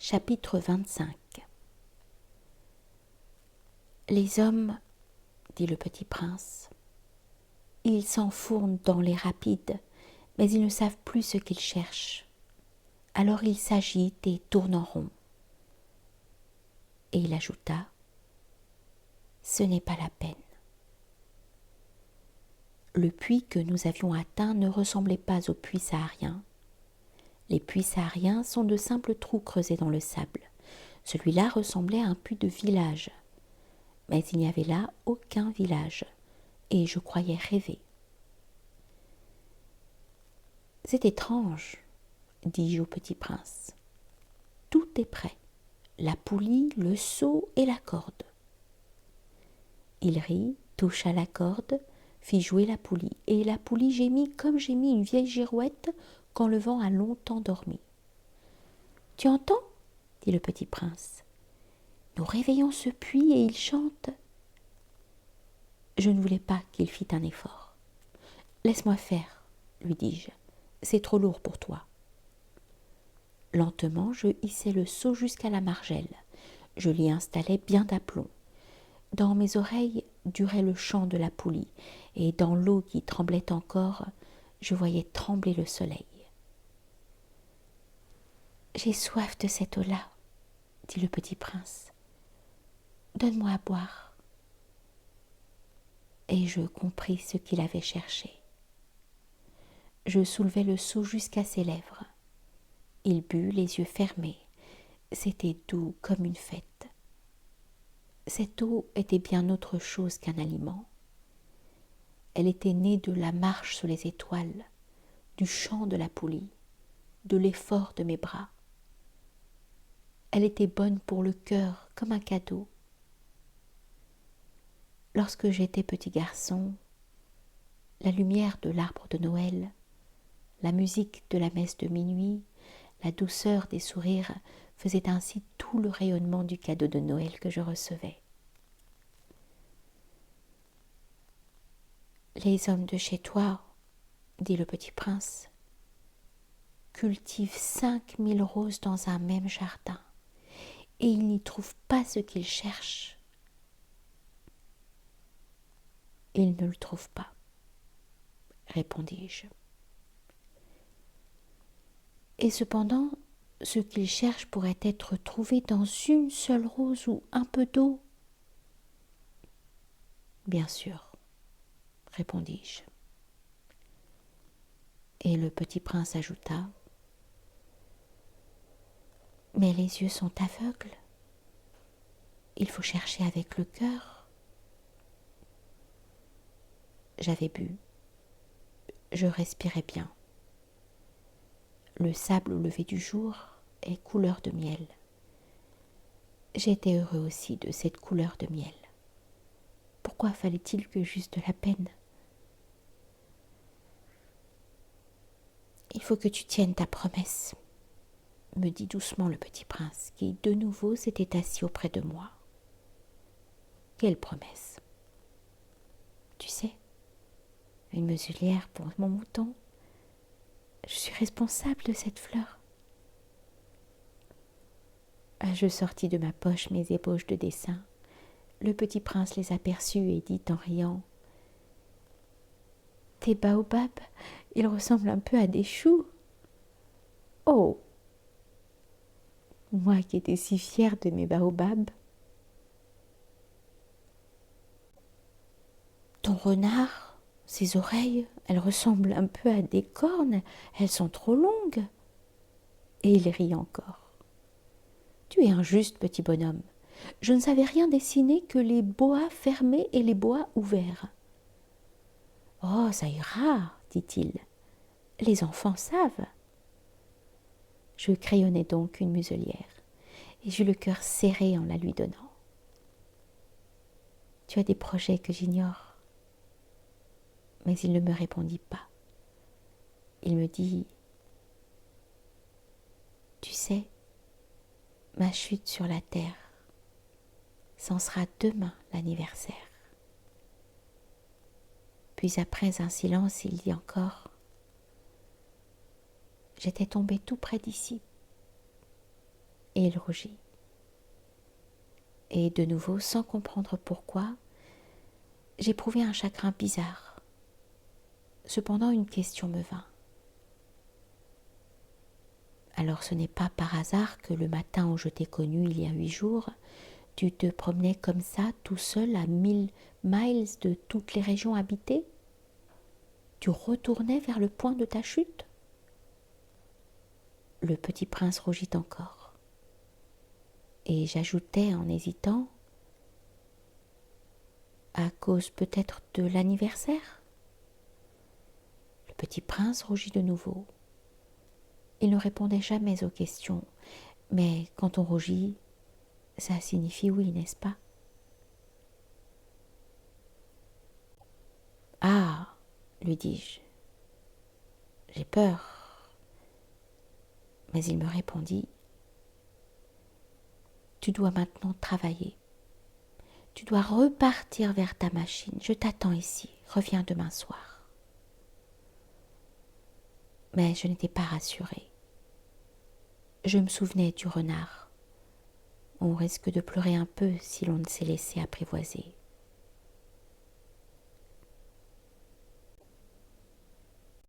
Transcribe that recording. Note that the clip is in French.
Chapitre 25. Les hommes, dit le petit prince, ils s'enfournent dans les rapides, mais ils ne savent plus ce qu'ils cherchent. Alors ils s'agitent et tournent en rond. Et il ajouta, ce n'est pas la peine. Le puits que nous avions atteint ne ressemblait pas aux puits sahariens. Les puits sahariens sont de simples trous creusés dans le sable. Celui-là ressemblait à un puits de village. Mais il n'y avait là aucun village, et je croyais rêver. C'est étrange, dis-je au petit prince. Tout est prêt, la poulie, le seau et la corde. Il rit, toucha la corde, fit jouer la poulie, et la poulie gémit comme gémit une vieille girouette quand le vent a longtemps dormi. « Tu entends ?» dit le petit prince. « Nous réveillons ce puits et il chante. » Je ne voulais pas qu'il fît un effort. « Laisse-moi faire, » lui dis-je. « C'est trop lourd pour toi. » Lentement, je hissai le seau jusqu'à la margelle. Je l'y installai bien d'aplomb. Dans mes oreilles durait le chant de la poulie, et dans l'eau qui tremblait encore, je voyais trembler le soleil. « J'ai soif de cette eau-là, » dit le petit prince. « Donne-moi à boire. » Et je compris ce qu'il avait cherché. Je soulevai le seau jusqu'à ses lèvres. Il but les yeux fermés. C'était doux comme une fête. Cette eau était bien autre chose qu'un aliment. Elle était née de la marche sous les étoiles, du chant de la poulie, de l'effort de mes bras. Elle était bonne pour le cœur comme un cadeau. Lorsque j'étais petit garçon, la lumière de l'arbre de Noël, la musique de la messe de minuit, la douceur des sourires faisaient ainsi tout le rayonnement du cadeau de Noël que je recevais. « Les hommes de chez toi, dit le petit prince, cultivent 5000 roses dans un même jardin, et ils n'y trouvent pas ce qu'ils cherchent. » « Ils ne le trouvent pas, » répondis-je. « Et cependant, ce qu'ils cherchent pourrait être trouvé dans une seule rose ou un peu d'eau. » « Bien sûr, » répondis-je. Et le petit prince ajouta, « Mais les yeux sont aveugles. Il faut chercher avec le cœur. » J'avais bu. Je respirais bien. Le sable au lever du jour est couleur de miel. J'étais heureux aussi de cette couleur de miel. Pourquoi fallait-il que j'eusse de la peine ? « Il faut que tu tiennes ta promesse, » me dit doucement le petit prince, qui de nouveau s'était assis auprès de moi. « Quelle promesse ? Tu sais, une muselière pour mon mouton. Je suis responsable de cette fleur. » Je sortis de ma poche mes ébauches de dessin. Le petit prince les aperçut et dit en riant, « Tes baobabs, ils ressemblent un peu à des choux. » Oh ! Moi qui étais si fière de mes baobabs. « Ton renard, ses oreilles, elles ressemblent un peu à des cornes, elles sont trop longues. » Et il rit encore. « Tu es injuste, petit bonhomme. Je ne savais rien dessiner que les boas fermés et les boas ouverts. »« Oh, ça ira, dit-il. Les enfants savent. » Je crayonnai donc une muselière, et j'eus le cœur serré en la lui donnant. « Tu as des projets que j'ignore. » Mais il ne me répondit pas. Il me dit, « Tu sais, ma chute sur la terre, c'en sera demain l'anniversaire. » Puis après un silence, il dit encore, « J'étais tombé tout près d'ici. et il rougit. Et de nouveau, sans comprendre pourquoi, j'éprouvai un chagrin bizarre. Cependant, une question me vint. Alors ce n'est pas par hasard que le matin où je t'ai connu il y a 8 jours, tu te promenais comme ça, tout seul, à 1000 miles de toutes les régions habitées? Tu retournais vers le point de ta chute? Le petit prince rougit encore. Et j'ajoutai en hésitant, à cause peut-être de l'anniversaire? Le petit prince rougit de nouveau. Il ne répondait jamais aux questions, mais quand on rougit, ça signifie oui, n'est-ce pas? Ah, lui dis-je, j'ai peur. Mais il me répondit, tu dois maintenant travailler. Tu dois repartir vers ta machine. Je t'attends ici. Reviens demain soir. Mais je n'étais pas rassurée. Je me souvenais du renard. On risque de pleurer un peu si l'on ne s'est laissé apprivoiser.